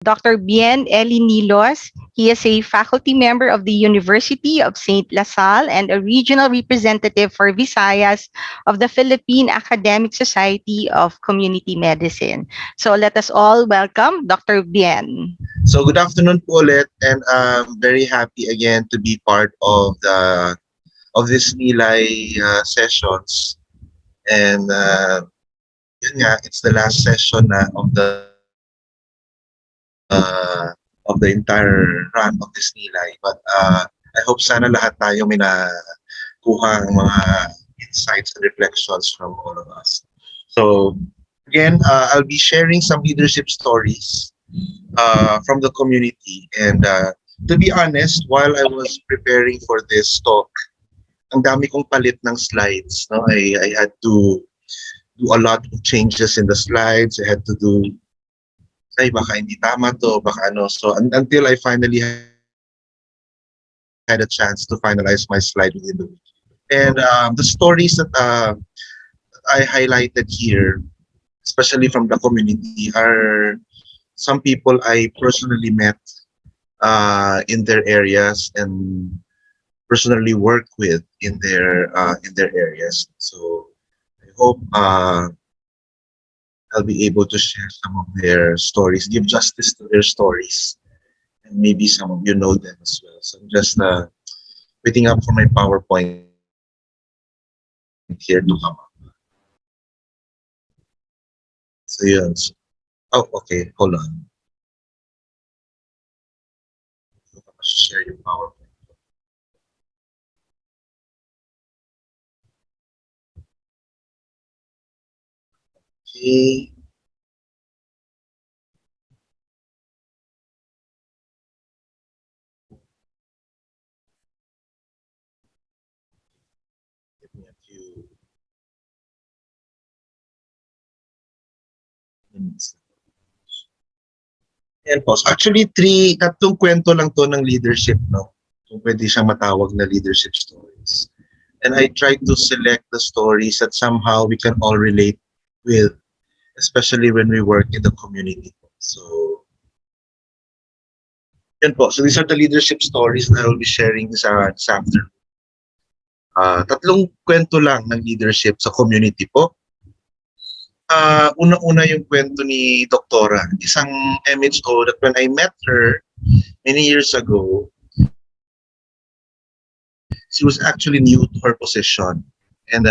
Dr. Bien Eli Nillos. He is a faculty member of the University of St. LaSalle and a regional representative for Visayas of the Philippine Academic Society of Community Medicine. So let us all welcome Dr. Bien. So good afternoon po ulit, and I'm very happy again to be part of this NILAY sessions. And yun nga, it's the last session na of the entire run of this NILAY. But I hope sana lahat tayo may nakuha ang mga insights and reflections from all of us. So again, I'll be sharing some leadership stories from the community. And to be honest, while I was preparing for this talk, ang dami kong palit ng slides. No? I had to do a lot of changes in the slides. I had to do, ay baka hindi tama to, baka ano. So until I finally had a chance to finalize my slide within the week. And the stories that I highlighted here, especially from the community, are some people I personally met in their areas and personally work with in their areas. So I hope I'll be able to share some of their stories, give justice to their stories, and maybe some of you know them as well. So I'm just waiting up for my PowerPoint here to come up. So yun. So, oh, okay. Hold on. Share your PowerPoint. Okay. Give me a few minutes. Yan po. So actually, tatlong kwento lang to ng leadership, no? Kung pwede siyang matawag na leadership stories. And I tried to select the stories that somehow we can all relate with, especially when we work in the community. So, yan po. So these are the leadership stories that I will be sharing this afternoon. Tatlong kwento lang ng leadership sa community po. Una-una yung kwento ni Doktora, isang MHO that when I met her many years ago, she was actually new to her position. And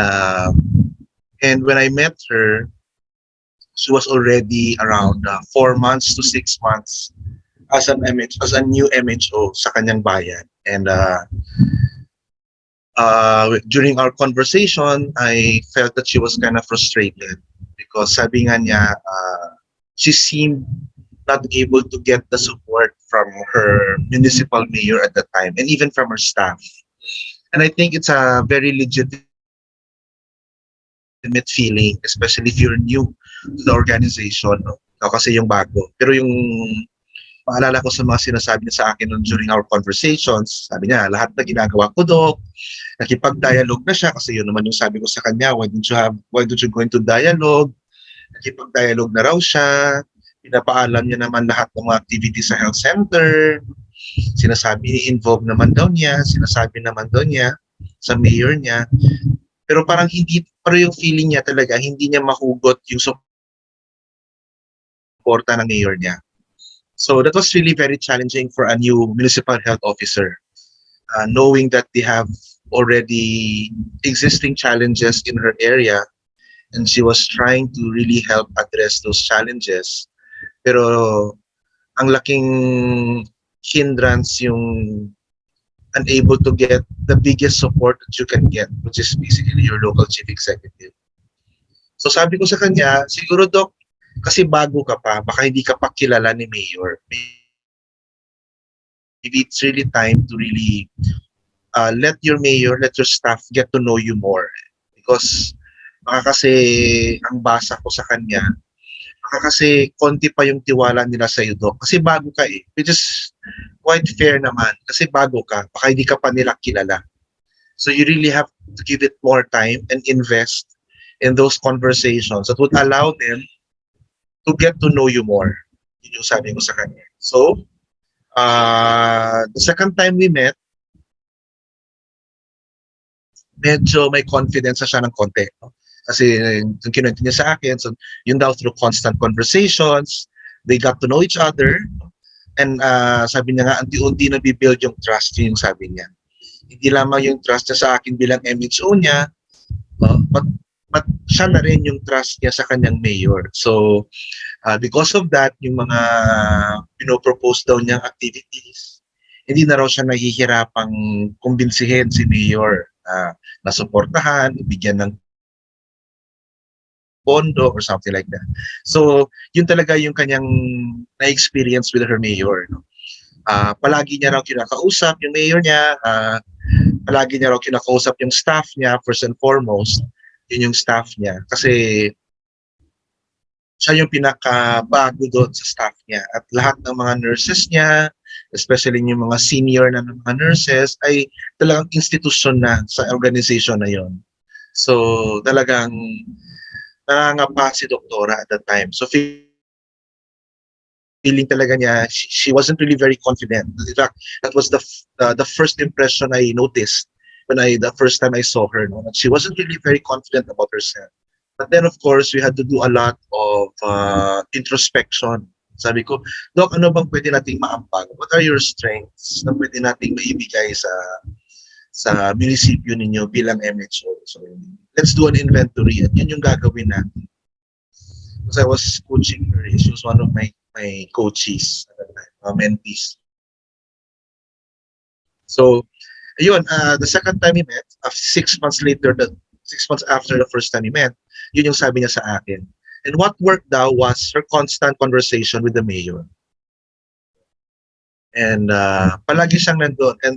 when I met her, she was already around 4 months to 6 months as as a new MHO sa kanyang bayan. And during our conversation, I felt that she was kind of frustrated because sabi nga niya, she seemed not able to get the support from her municipal mayor at the time and even from her staff. And I think it's a very legitimate feeling, especially if you're new to the organization, no? Ikaw kasi yung bago. Pero yung maalala ko sa mga sinasabi niya sa akin during our conversations, sabi niya, lahat na ginagawa ko, Dok, nakipag-dialogue na siya kasi yun naman yung sabi ko sa kanya, why don't you go into dialogue? Nakipag-dialogue na raw siya, pinapaalam niya naman lahat ng mga activities sa health center, sinasabi involve naman daw niya, sinasabi naman daw niya sa mayor niya, pero parang pero yung feeling niya talaga, hindi niya mahugot yung suporta ng mayor niya. So that was really very challenging for a new municipal health officer, knowing that they have already existing challenges in her area, and she was trying to really help address those challenges. Pero ang laking hindrance yung unable to get the biggest support that you can get, which is basically your local chief executive. So sabi ko sa kanya, siguro Doc, kasi bago ka pa, baka hindi ka pa kilala ni Mayor. Maybe it's really time to really let your mayor, let your staff get to know you more. Because baka kasi ang basa ko sa kanya, baka kasi konti pa yung tiwala nila sa iyo, Doc. Kasi bago ka eh. Which is quite fair naman. Kasi bago ka, baka hindi ka pa nila kilala. So you really have to give it more time and invest in those conversations that would allow them to get to know you more. Yun yung sabi ko sa kanya. So, the second time we met, medyo may confidence na siya ng konti. No? Kasi yung kinuwento niya sa akin, so yun daw through constant conversations, they got to know each other, no? And sabi niya nga, unti-unti na build yung trust, yun yung sabi niya. Hindi lamang yung trust niya sa akin bilang MHO niya, but siya na rin yung trust niya sa kanyang mayor. So, because of that, yung mga pinopropose daw niyang activities, hindi na raw siya nahihirapang kumbinsihin si mayor na suportahan, bigyan ng pondo or something like that. So, yun talaga yung kanyang na-experience with her mayor. No? Palagi niya raw kinakausap yung mayor niya, palagi niya raw kinakausap yung staff niya, first and foremost, yun yung staff niya. Kasi siya yung pinakabago doon sa staff niya. At lahat ng mga nurses niya, especially yung mga senior na mga nurses, ay talagang institusyon na sa organization na yon. So, talagang nangangapa si Doktora at that time. So, feeling talaga niya, she wasn't really very confident. In fact, that was the first impression I noticed when the first time I saw her. No? She wasn't really very confident about herself. But then, of course, we had to do a lot of introspection. Sabi ko, Doc, ano bang pwede nating maampag? What are your strengths na pwede nating maibigay sa munisipyo ninyo bilang MHO? So, let's do an inventory at yun yung gagawin natin. Because I was coaching her. She was one of my coaches at that time, mentees. So, ayun, the second time we met, 6 months later, 6 months after the first time we met, yun yung sabi niya sa akin. And what worked daw was her constant conversation with the mayor. And palagi siyang nandun. And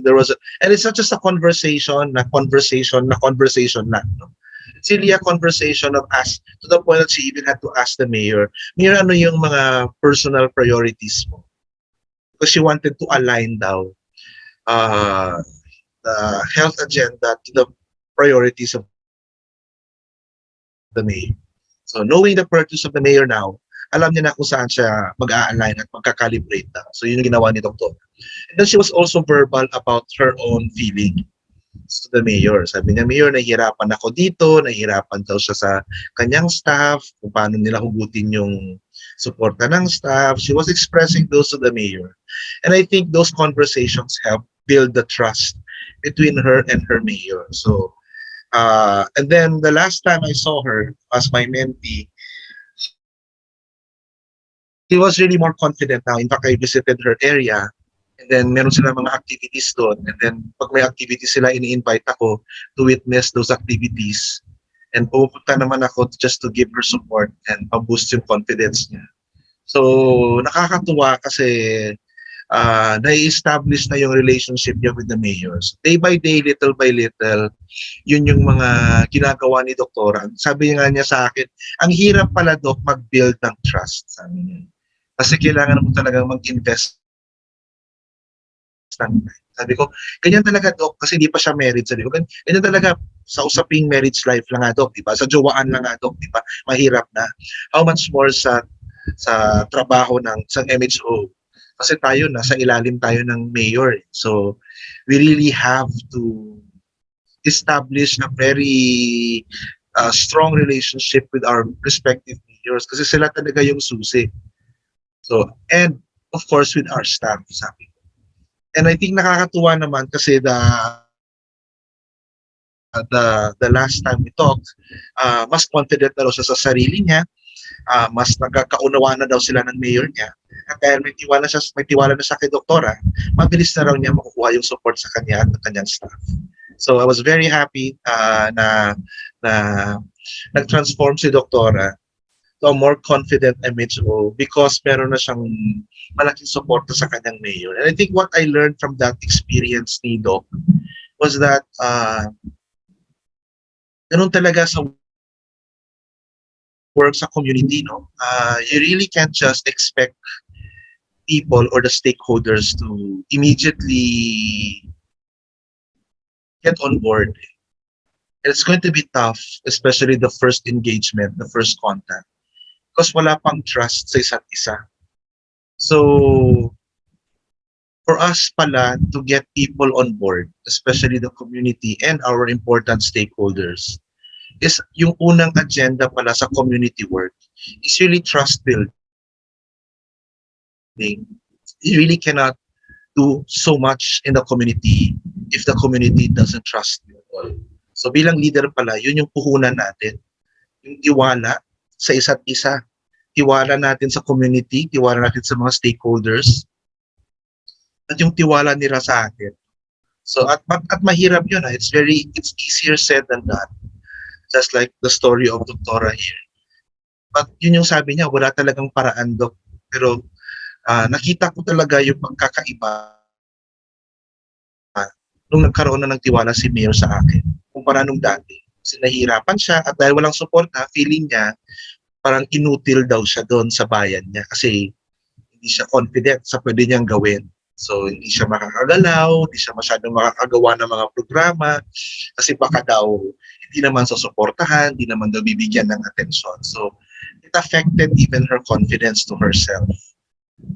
it's not just a conversation na conversation na conversation na. No? It's really a conversation of ask, to the point that she even had to ask the mayor, Mayor, ano yung mga personal priorities mo? Because she wanted to align daw the health agenda to the priorities of the mayor. So knowing the purpose of the mayor now, alam niya na kung saan siya mag-a-align at magka-calibrate na. So yun yung ginawa ni Dr. And then she was also verbal about her own feeling to the mayor. Sabi niya, Mayor, nahihirapan ako dito, nahihirapan daw siya sa kanyang staff, kung paano nila hugutin yung suporta ng staff. She was expressing those to the mayor. And I think those conversations help build the trust between her and her mayor. So, and then the last time I saw her as my mentee, she was really more confident now. In fact, I visited her area and then meron sila mga activities doon. And then pag may activities sila, ini-invite ako to witness those activities. And pupunta naman ako just to give her support and pa-boost yung confidence niya. So, nakakatuwa kasi nai-establish na yung relationship niya with the mayors. Day by day, little by little, yun yung mga ginagawa ni Doktora. Sabi nga niya sa akin, ang hirap pala, Dok, mag-build ng trust. Sabi niya. Kasi kailangan mo talagang mag-invest ng time. Sabi ko, ganyan talaga, Dok, kasi hindi pa siya married. Sabi ko, ganyan talaga sa usaping marriage life lang nga, Dok, di ba? Sa jowaan lang nga, Dok, di ba? Mahirap na. How much more sa trabaho ng isang MHO? Kasi tayo, nasa ilalim tayo ng mayor. So, we really have to establish a very strong relationship with our respective mayors kasi sila talaga yung susi. So, and of course, with our staff, sabi ko. And I think nakakatuwa naman kasi the last time we talked, mas confident na daw siya sa sarili niya, mas nagkakaunawa na daw sila ng mayor niya. At dahil may tiwala na siya kay Doktora, mabilis na raw niya makukuha yung support sa kanya at ng kanyang staff. So I was very happy na nag-transform si Doktora to a more confident MHO because meron na siyang malaking suporta sa kanyang mayor. And I think what I learned from that experience ni Doc was that ganun talaga sa work sa community, no? You really can't just expect people or the stakeholders to immediately get on board. It's going to be tough, especially the first engagement, the first contact, because wala pang trust sa isa't isa. So, for us pala to get people on board, especially the community and our important stakeholders, is yung unang agenda pala sa community work is really trust building. You really cannot do so much in the community if the community doesn't trust you at all. So bilang leader pala, yun yung puhunan natin. Yung tiwala sa isa't isa. Tiwala natin sa community, tiwala natin sa mga stakeholders, at yung tiwala nila sa atin. So at mahirap yun. It's easier said than done. Just like the story of Doktora here. But yun yung sabi niya, wala talagang paraan, Dok. Pero nakita ko talaga yung pagkakaiba nung nagkaroon na ng tiwala si Mayor sa akin kumpara nung dati. Kasi nahihirapan siya at dahil walang suporta, feeling niya parang inutil daw siya doon sa bayan niya kasi hindi siya confident sa pwede niyang gawin. So hindi siya makakagalaw, hindi siya masyadong makakagawa ng mga programa kasi baka daw hindi naman susuportahan, hindi naman daw bibigyan ng atensyon. So it affected even her confidence to herself.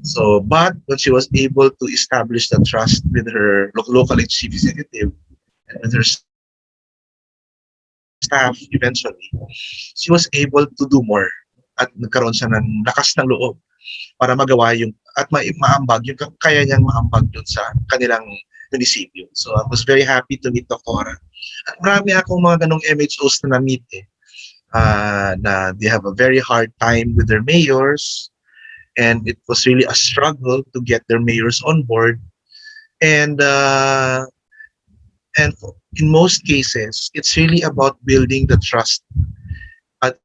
So, but when she was able to establish the trust with her local chief executive and with her staff eventually, she was able to do more at nagkaroon siya ng lakas ng loob para magawa yung at maambag yung kaya niyang maambag doon sa kanilang munisipyo. So I was very happy to meet Doktora. At marami akong mga ganong MHOs na na-meet na they have a very hard time with their mayors, and it was really a struggle to get their mayors on board. And and in most cases, it's really about building the trust at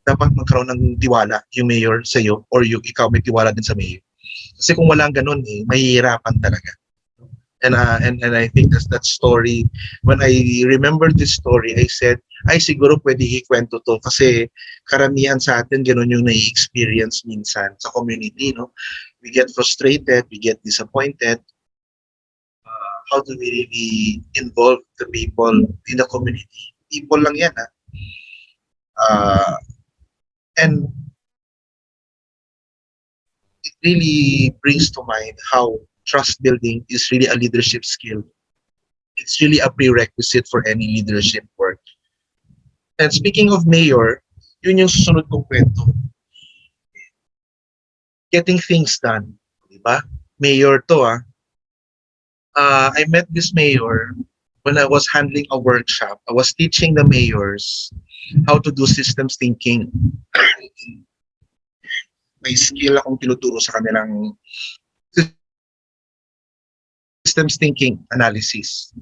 dapat magkaroon ng tiwala yung mayor sa iyo or yung ikaw may tiwala din sa mayor. Kasi kung walang ganun mahihirapan talaga. And I think that story, when I remembered this story, I said, ay siguro pwede ikwento to kasi karamihan sa atin ganun yung nai-experience minsan sa community, no? We get frustrated, we get disappointed. How do we really involve the people in the community? People lang yan, ha? And it really brings to mind how trust building is really a leadership skill. It's really a prerequisite for any leadership work. And speaking of mayor, yun yung susunod kong kwento. Getting things done. Diba? Mayor to I met this mayor when I was handling a workshop. I was teaching the mayors how to do systems thinking. May skill akong tinuturo sa kanilang systems thinking analysis.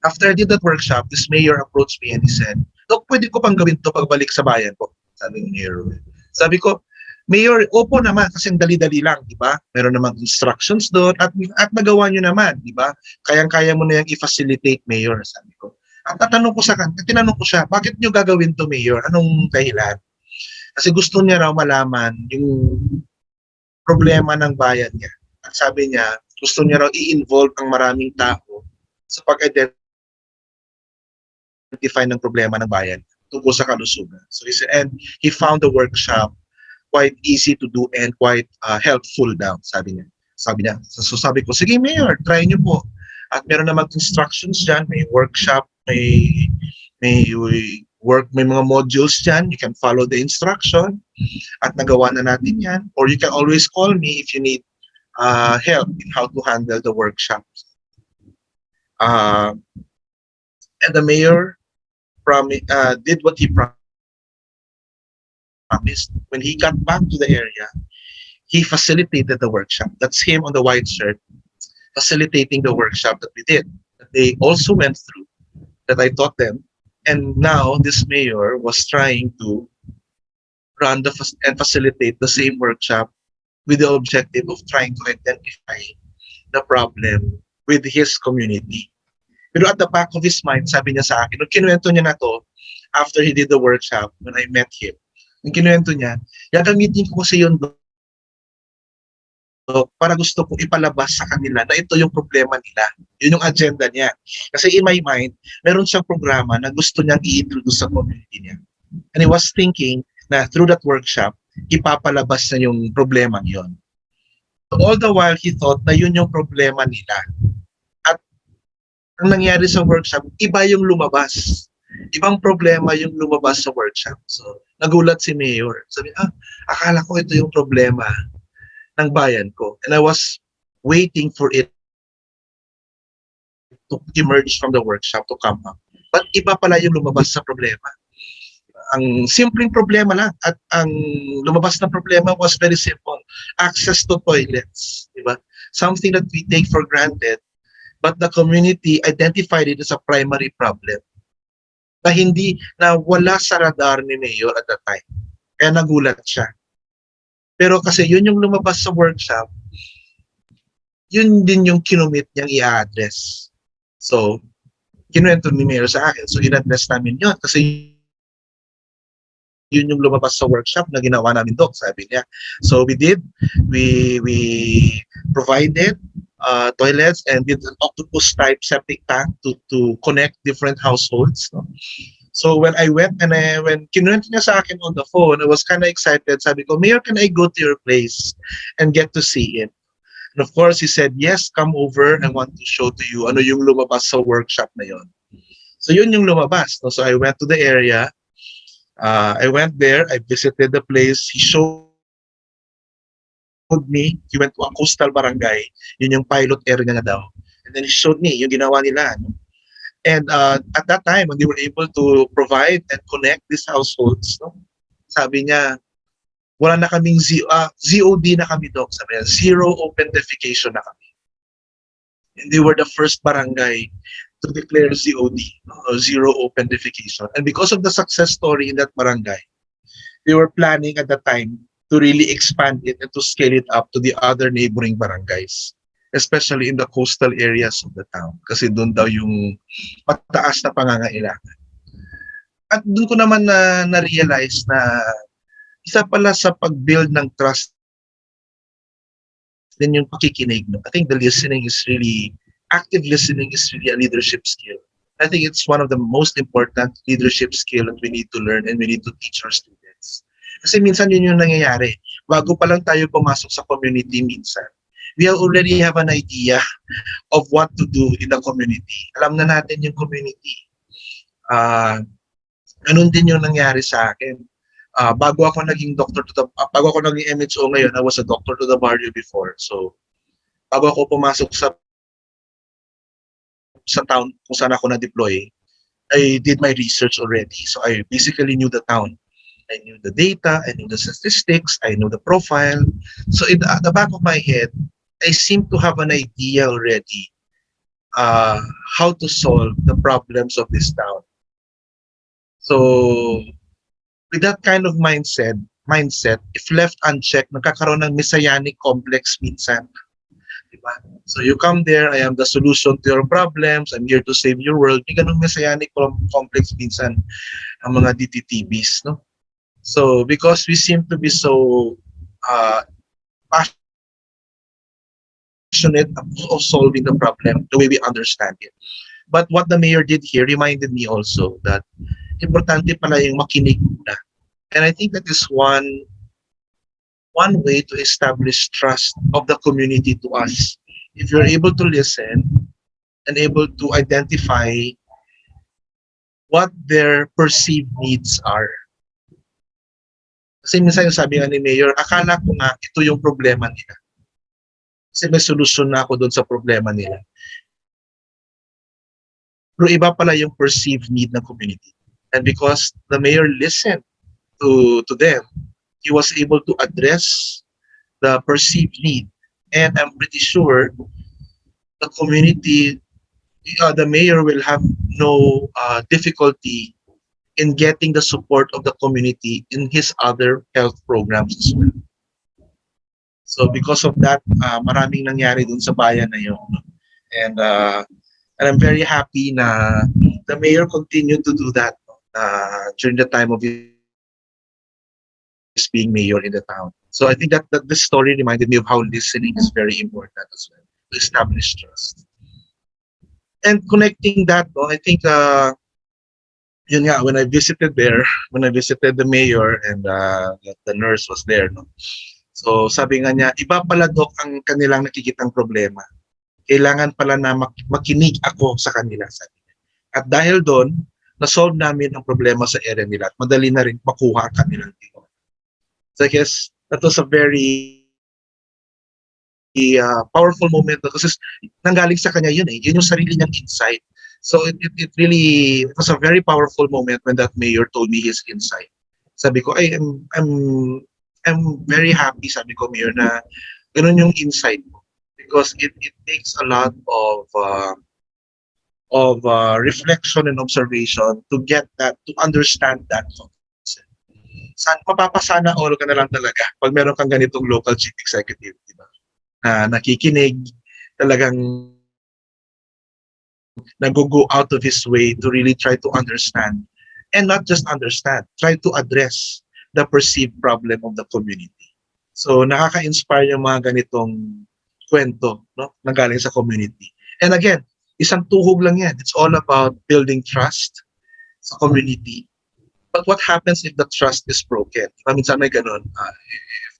After I did that workshop, this mayor approached me and he said, Dok, pwede ko pang gawin to pagbalik sa bayan ko. Sabi ni Mayor. Sabi ko, Mayor, opo naman kasi ang dali-dali lang, di ba? Meron namang instructions doon at nagawa nyo naman, di ba? Kayang-kaya mo na yung i-facilitate, Mayor, sabi ko. At tinanong ko siya, bakit nyo gagawin to, Mayor? Anong dahilan? Kasi gusto niya raw malaman yung problema ng bayan niya. At sabi niya, gusto niya raw i-involve ang maraming tao sa pag-identify ng problema ng bayan tungkol sa kalusugan. So he said, and he found the workshop quite easy to do and quite helpful daw, sabi niya. So sabi ko, sige Mayor, try niyo po. At meron namang instructions dyan, may workshop, may mga modules dyan, you can follow the instruction at nagawa na natin yan. Or you can always call me if you need help in how to handle the workshops. And the mayor did what he promised. When he got back to the area, he facilitated the workshop. That's him on the white shirt, facilitating the workshop that we did. That they also went through, that I taught them. And now this mayor was trying to run and facilitate the same workshop with the objective of trying to identify the problem with his community. Pero at the back of his mind, sabi niya sa akin, nung kinuwento niya na to, after he did the workshop, when I met him, nung kinuwento niya, gagamitin ko kasi yun para gusto kong ipalabas sa kanila na ito yung problema nila. Yun yung agenda niya. Kasi in my mind, meron siyang programa na gusto niyang i-introduce sa community niya. And I was thinking na through that workshop, ipapalabas na yung problema yon. So all the while, he thought na yun yung problema nila. At ang nangyari sa workshop, iba yung lumabas. Ibang problema yung lumabas sa workshop. So, nagulat si Mayor. Sabi, akala ko ito yung problema ng bayan ko. And I was waiting for it to emerge from the workshop to come up. But iba pala yung lumabas sa problema. Ang simpleng problema lang at ang lumabas na problema was very simple. Access to toilets. Diba? Something that we take for granted, but the community identified it as a primary problem na hindi, na wala sa radar ni Mayor at that time. Kaya nagulat siya. Pero kasi yun yung lumabas sa workshop, yun din yung kinumit niyang i-address. So, kinuwento ni Mayor sa akin. So, in-address namin yun kasi yun yung lumabas sa workshop na ginawa namin, Doc, sabi niya. So, we provided toilets and did an octopus type septic tank to connect different households. No? So when I went and when kinuwento niya sa akin on the phone, I was kind of excited. Sabi ko, Mayor, can I go to your place and get to see it? And of course, he said, yes, come over. I want to show to you ano yung lumabas sa workshop na yon. So yun yung lumabas. No? So I went to the area. I went there. I visited the place. He showed me. He went to a coastal barangay. Yun yung pilot area nga daw. And then he showed me yung ginawa nila. No? And at that time, when they were able to provide and connect these households, no? Sabi niya, wala na kaming ZOD na kami, Doc. Sabi niya, zero open defecation na kami. And they were the first barangay to declare ZOD, zero open defecation. And because of the success story in that barangay, they were planning at that time to really expand it and to scale it up to the other neighboring barangays, especially in the coastal areas of the town. Kasi doon daw yung mataas na pangangailangan. At doon ko naman na-realize na isa pala sa pag-build ng trust din yung pakikinig. No? I think the listening is really, active listening is really a leadership skill. I think it's one of the most important leadership skill that we need to learn and we need to teach our students. Kasi minsan yun yung nangyayari. Bago pa lang tayo pumasok sa community minsan, we already have an idea of what to do in the community. Alam na natin yung community. Ganun din yung nangyari sa akin. Bago ako naging bago ako naging MHO ngayon, I was a doctor to the barrio before. So, bago ako pumasok sa town kung saan ako na-deploy, I did my research already. So, I basically knew the town. I knew the data, I knew the statistics, I knew the profile. So, at the back of my head, I seem to have an idea already how to solve the problems of this town. So, with that kind of mindset, if left unchecked, nagkakaroon ng messianic complex minsan. Diba? So you come there, I am the solution to your problems, I'm here to save your world. May ganung messianic complex minsan ang mga DTTBs, no? So because we seem to be so passionate of solving the problem the way we understand it. But what the mayor did here reminded me also that importante pala yung makinig muna. And I think that is one way to establish trust of the community to us. If you're able to listen and able to identify what their perceived needs are. Kasi minsan yung sabi nga ni Mayor, akala ko nga ito yung problema nila. Kasi may solusyon na ako doon sa problema nila. Pero iba pala yung perceived need ng community. And because the Mayor listened to them, he was able to address the perceived need. And I'm pretty sure the community, the mayor will have no difficulty in getting the support of the community in his other health programs as well. So because of that, maraming nangyari dun sa bayan na yun. And I'm very happy na the mayor continued to do that during the time of his being mayor in the town. So I think that this story reminded me of how listening is very important as well to establish trust. And connecting that, I think yun nga, when I visited there, when I visited the mayor and the nurse was there, no? So sabi nga niya, iba pala Doc ang kanilang nakikitang problema. Kailangan pala na makinig ako sa kanila. Sabi niya. At dahil doon, na-solve namin ang problema sa area nila at madali na rin makuha ang kanilang tingon. So I guess that was a very powerful moment kasi nanggaling sa kanya yun eh. Yun yung sarili niyang insight. So it really, it was a very powerful moment when that mayor told me his insight. Sabi ko, ay, I'm very happy, sabi ko, Mayor, na ganun yung insight mo. Because it takes a lot of reflection and observation to get that, to understand that concept. Mapapasana all ka na lang talaga pag meron kang ganitong local chief executive, di ba? Na nakikinig, talagang nag-go out of his way to really try to understand. And not just understand, try to address the perceived problem of the community. So nakaka-inspire yung mga ganitong kwento, no, na galing sa community. And again, isang tuhog lang yan. It's all about building trust sa community. But what happens if the trust is broken? Minsan may ganun,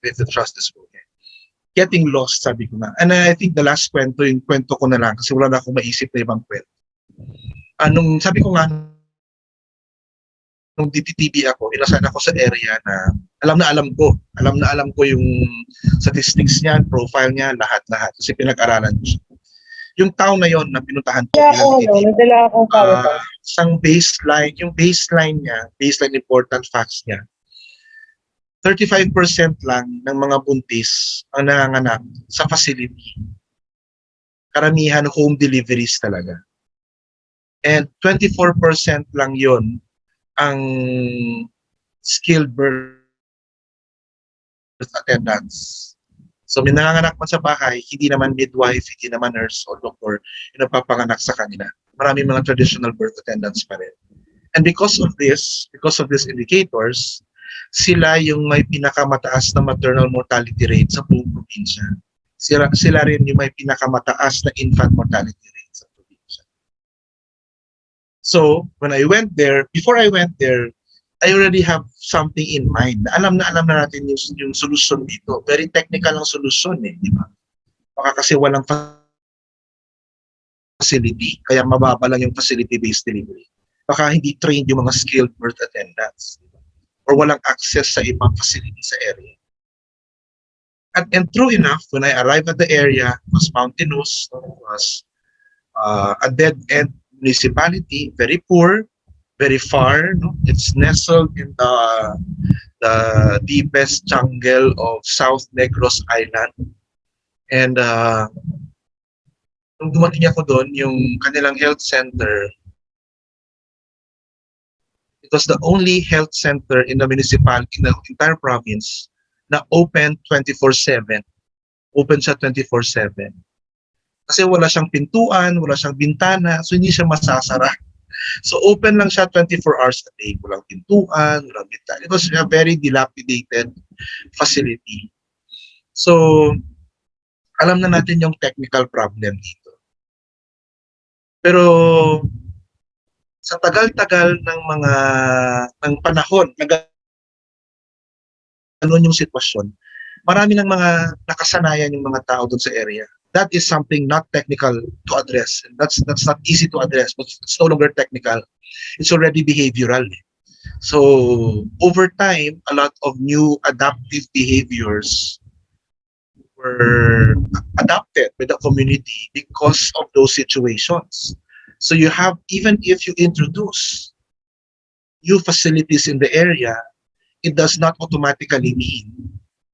if the trust is broken. Getting lost, sabi ko na. And I think the last kwento, yung kwento ko na lang kasi wala na akong maisip na ibang kwento. Anong sabi ko nga, nung DTTV ako, inasan ako sa area na alam na alam ko yung statistics niya, profile niya, lahat-lahat. Kasi pinag-aralan ko siya. Yung town na yon na pinuntahan ko bilang DTTV, isang baseline, yung baseline niya, baseline important facts niya, 35% lang ng mga buntis ang nanganganak sa facility. Karamihan home deliveries talaga. And 24% lang yon ang skilled birth attendants. So may nanganganak man sa bahay, hindi naman midwife, hindi naman nurse o doctor yung nagpapanganak sa kanila. Maraming mga traditional birth attendants pa rin. And because of these indicators, sila yung may pinakamataas na maternal mortality rate sa buong probinsya. Sila rin yung may pinakamataas na infant mortality rate sa probinsya. So, when I went there, before I went there, I already have something in mind. Alam na natin yung solution dito. Very technical ang solution eh, di ba? Baka kasi walang facility, kaya mababa lang yung facility-based delivery. Baka hindi trained yung mga skilled birth attendants. Diba? Or walang access sa ibang facility sa area. And true enough, when I arrived at the area, it was mountainous, it was a dead-end municipality, very poor, very far. No? It's nestled in the deepest jungle of South Negros Island. And nung dumating ako doon, yung kanilang health center, it was the only health center in the municipality, in the entire province, na open 24/7. Open siya 24/7. Kasi wala siyang pintuan, wala siyang bintana, so hindi siya masasara. So open lang siya 24 hours a day. Walang pintuan, walang bintana. It was a very dilapidated facility. So, alam na natin yung technical problem dito. Pero sa tagal-tagal ng panahon, ganun yung sitwasyon, marami ng mga nakasanayan yung mga tao doon sa area. That is something not technical to address. That's not easy to address, but it's no longer technical. It's already behavioral. So over time, a lot of new adaptive behaviors were adopted by the community because of those situations. So you have, even if you introduce new facilities in the area, it does not automatically mean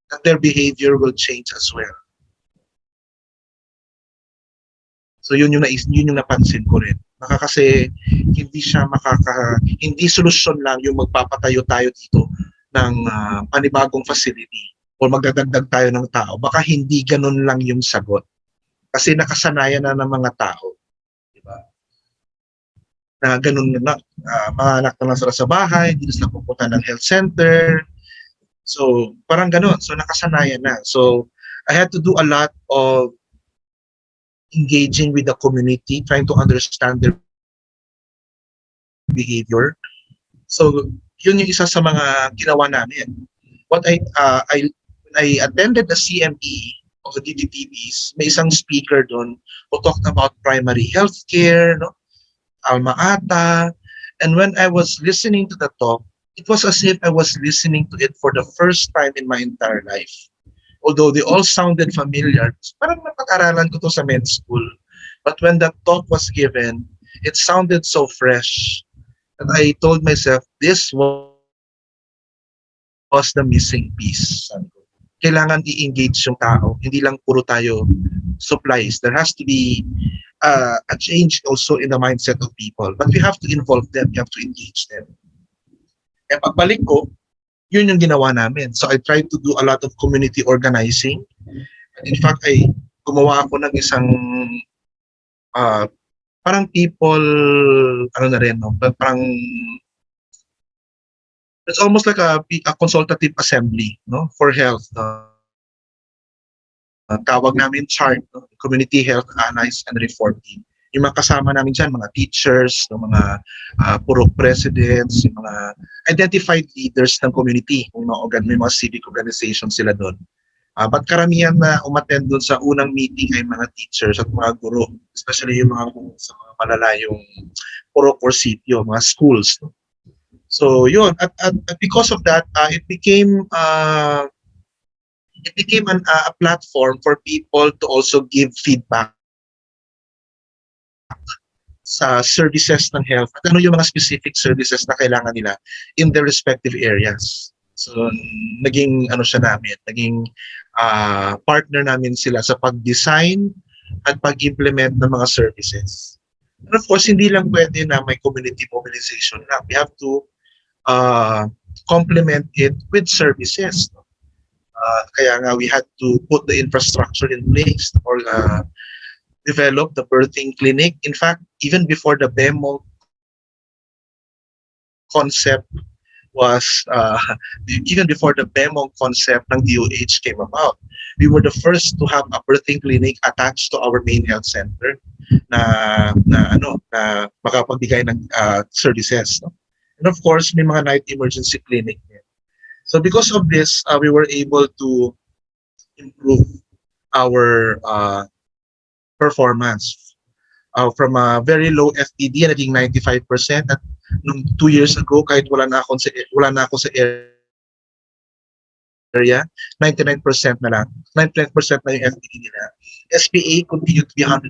that their behavior will change as well. So yun yung napansin ko rin. Baka kasi hindi solusyon lang yung magpapatayo tayo dito ng panibagong facility o magdadagdag tayo ng tao. Baka hindi ganun lang yung sagot. Kasi nakasanayan na ng mga tao. Diba? Na ganun na, mga anak na lang sila sa bahay, hindi na sila pupunta ng health center. So, parang ganun. So, nakasanayan na. So, I had to do a lot of engaging with the community, trying to understand their behavior. So, yun yung isa sa mga ginawa namin. When I attended the CME of the DDTVs, may isang speaker doon who talked about primary healthcare, no? Alma Ata. And when I was listening to the talk, it was as if I was listening to it for the first time in my entire life. Although they all sounded familiar, parang napag-aralan ko to sa med school. But when that talk was given, it sounded so fresh. And I told myself, this was the missing piece. Sabi ko. Kailangan i-engage yung tao. Hindi lang puro tayo supplies. There has to be a change also in the mindset of people. But we have to involve them. We have to engage them. Eh pagbalik ko, yun yung ginawa namin. So I tried to do a lot of community organizing. And in fact, gumawa ako ng isang uh, parang people, ano na rin, no? Parang it's almost like a consultative assembly, no, for health. Tawag namin CHART, no? Community Health Allies and Reform Team. Yung mga kasama namin dyan, mga teachers, no, mga purok presidents, yung mga identified leaders ng community, may mga civic organizations sila doon. But karamihan na umattend doon sa unang meeting ay mga teachers at mga guro, especially yung mga sa mga malalayong purok or sitio, mga schools. No? So yun, at because of that, it became a platform for people to also give feedback sa services ng health at ano yung mga specific services na kailangan nila in their respective areas. So naging ano siya namin, naging partner namin sila sa pag-design at pag-implement ng mga services. And of course, hindi lang pwede na may community mobilization lang. We have to complement it with services. Kaya nga we had to put the infrastructure in place or develop the birthing clinic. In fact, even before the BEMO concept even before the BEMO concept ng DOH came about, we were the first to have a birthing clinic attached to our main health center na makapagbigay ng services. No? And of course, may mga night emergency clinic. So because of this, we were able to improve our performance. From a very low FTD, naging 95%. At nung 2 years ago, kahit wala na ako sa area, 99% na lang. 99% na yung FTD nila. SPA continued to be 100%.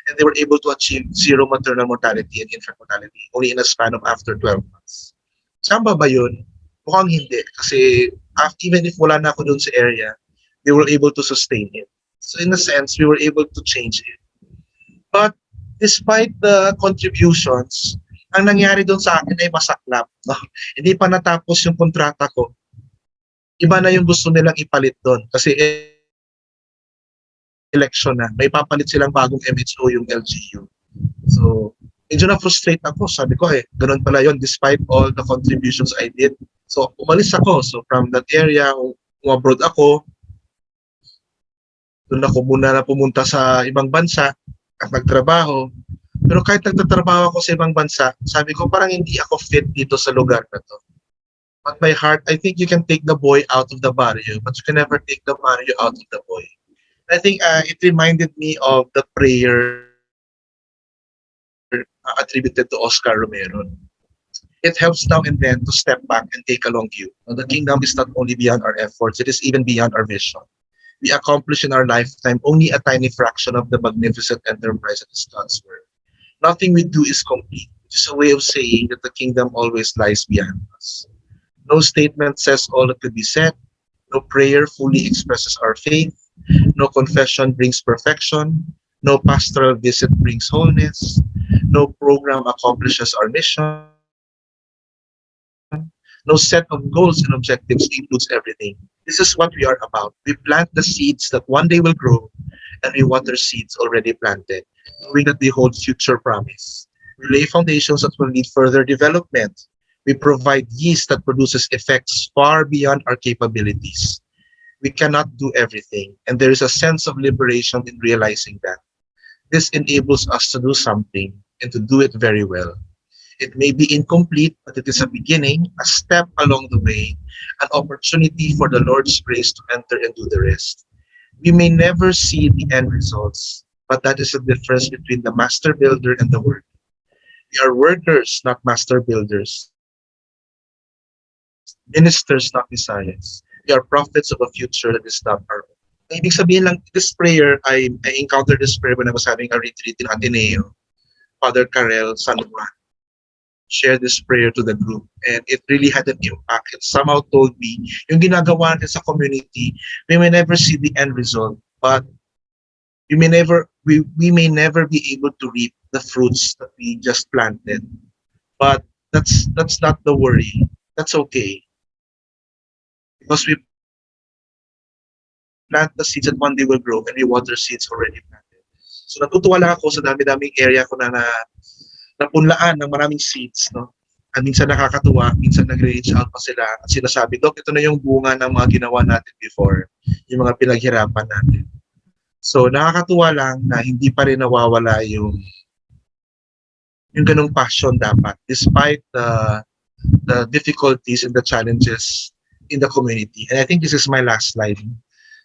And they were able to achieve zero maternal mortality and infant mortality only in a span of after 12 months. Saan ba yun? Mukhang hindi. Kasi even if wala na ako dun sa area, they were able to sustain it. So in a sense, we were able to change it. But despite the contributions, ang nangyari doon sa akin ay masaklap. No? Hindi pa natapos yung kontrata ko. Iba na yung gusto nilang ipalit doon. Kasi election na. May papalit silang bagong MHO, yung LGU. So, medyo na-frustrate ako. Sabi ko ganun pala yun despite all the contributions I did. So, umalis ako. So, from that area, umabroad ako. Doon ako muna na pumunta sa ibang bansa at nagtrabaho. Pero kahit nagtatrabaho ako sa ibang bansa, sabi ko parang hindi ako fit dito sa lugar na to. But my heart, I think you can take the boy out of the barrio, but you can never take the barrio out of the boy. I think it reminded me of the prayer attributed to Oscar Romero. It helps now and then to step back and take a long view. The kingdom is not only beyond our efforts, it is even beyond our vision. We accomplish in our lifetime only a tiny fraction of the magnificent enterprise that is God's work. Nothing we do is complete, which is a way of saying that the kingdom always lies beyond us. No statement says all that could be said. No prayer fully expresses our faith. No confession brings perfection. No pastoral visit brings wholeness. No program accomplishes our mission. No set of goals and objectives includes everything. This is what we are about. We plant the seeds that one day will grow, and we water seeds already planted, knowing that they hold future promise. We lay foundations that will need further development. We provide yeast that produces effects far beyond our capabilities. We cannot do everything, and there is a sense of liberation in realizing that. This enables us to do something and to do it very well. It may be incomplete, but it is a beginning, a step along the way, an opportunity for the Lord's grace to enter and do the rest. We may never see the end results, but that is the difference between the master builder and the worker. We are workers, not master builders, ministers, not messiahs. We are prophets of a future that is not our own. Ang ibig sabihin lang, this prayer, I encountered this prayer when I was having a retreat in Ateneo. Father Karel San Juan shared this prayer to the group, and it really had an impact. It somehow told me, yung ginagawa natin sa community, we may never see the end result, but we may never be able to reap the fruits that we just planted. But that's not the worry. That's okay because we plant the seeds and one day will grow and we water seeds already planted. So natutuwa lang ako sa dami-daming area ko napunlaan ng maraming seeds, no? And minsan nakakatuwa, minsan nagre-reach out pa sila at sinasabi, Dok, ito na yung bunga ng mga ginawa natin before, yung mga pinaghirapan natin. So nakakatuwa lang na hindi pa rin nawawala yung ganong passion dapat despite the difficulties and the challenges in the community. And I think this is my last slide.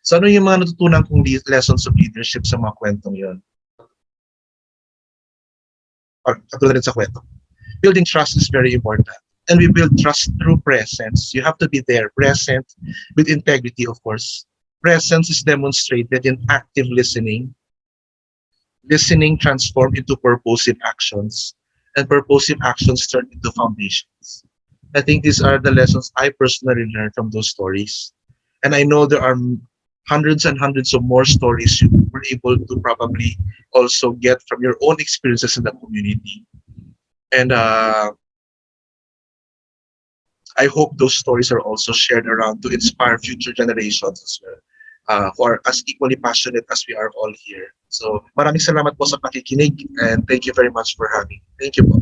So ano yung mga natutunan kong lessons of leadership sa mga kwentong yon? Katulad rin sa kwento. Building trust is very important. And we build trust through presence. You have to be there, present, with integrity, of course. Presence is demonstrated in active listening. Listening transformed into purposive actions, and purposive actions turn into foundations. I think these are the lessons I personally learned from those stories. And I know there are hundreds and hundreds of more stories you were able to probably also get from your own experiences in the community. And I hope those stories are also shared around to inspire future generations as well, who are as equally passionate as we are all here. So maraming salamat po sa pakikinig and thank you very much for having me. Thank you po.